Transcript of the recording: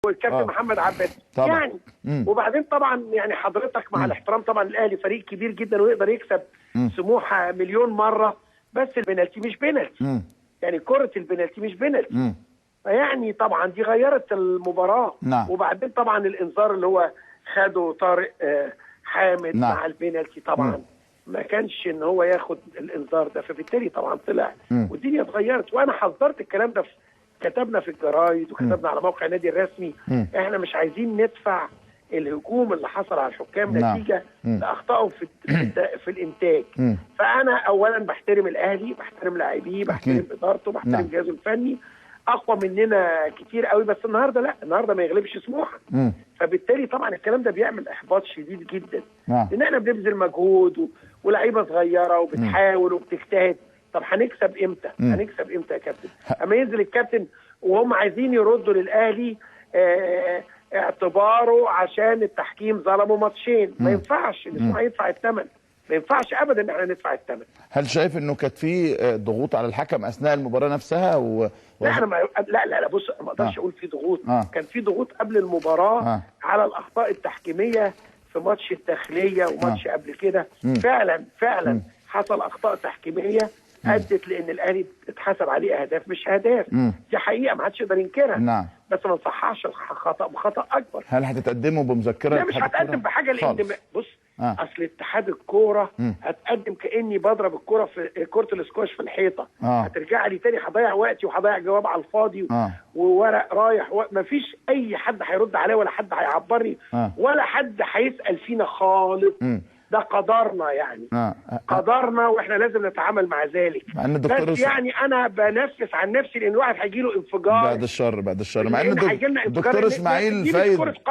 والكابتن محمد عباد طبعا. يعني وبعدين طبعا يعني حضرتك مع الاحترام طبعا الاهلي فريق كبير جدا ويقدر يكسب سموحه مليون مره، بس البنالتي مش بنالتي. يعني كره البنالتي مش بنالتي. فيعني طبعا دي غيرت المباراه. نعم. وبعدين طبعا الانذار اللي هو خده طارق حامد نعم. مع البنالتي طبعا ما كانش ان هو ياخد الانذار ده، فبالتالي طبعا طلع والدنيا اتغيرت. وانا حذرت الكلام ده كتبنا في الجرايد وكتبنا على موقع النادي الرسمي. احنا مش عايزين ندفع الهجوم اللي حصل على الحكام نتيجه لاخطائهم في الانتاج. فانا اولا بحترم الاهلي، بحترم لاعبيه، بحترم ادارته، بحترم جهازه الفني، اقوى مننا كتير قوي، بس النهارده لا، النهارده ما يغلبش سموحه. فبالتالي طبعا الكلام ده بيعمل احباط شديد جدا، لان احنا بنبذل مجهود ولاعيبه صغيره وبتحاول وبتجتهد. طب هنكسب امتى؟ هنكسب امتى يا كابتن؟ اما ينزل الكابتن وهم عايزين يردوا للاهلي اعتباره عشان التحكيم ظلموا ماتشين. ما ينفعش الاسبوع يدفع الثمن، ما ينفعش ابدا ان احنا ندفع الثمن. هل شايف انه كانت في ضغوط على الحكم اثناء المباراه نفسها لا انا لا بص، ما اقدرش اقول في ضغوط. كان في ضغوط قبل المباراه على الاخطاء التحكيميه في ماتش الداخليه وماتش قبل كده. فعلا حصل اخطاء تحكيميه ادت لان الاهلي اتحسب عليه اهداف مش اهداف. دي حقيقه ما حدش يقدر ينكرها. بس ما نصححش الخطا بخطا اكبر. هل هتتقدموا بمذكره؟ لا مش هتقدم بحاجه، لان بص اصل اتحاد الكوره هتقدم كاني بضرب الكوره في كره الاسكواش في الحيطه. هترجع لي تاني، هضيع وقتي وهضيع جواب على الفاضي وورق رايح ما فيش اي حد هيرد عليا ولا حد هيعبرني ولا حد هيسال فينا خالص. ده قدرنا يعني. قدرنا واحنا لازم نتعامل مع ذلك. بس يعني انا بنفس عن نفسي لان الواحد هيجي له انفجار بعد الشر مع ان الدكتور اسماعيل فايد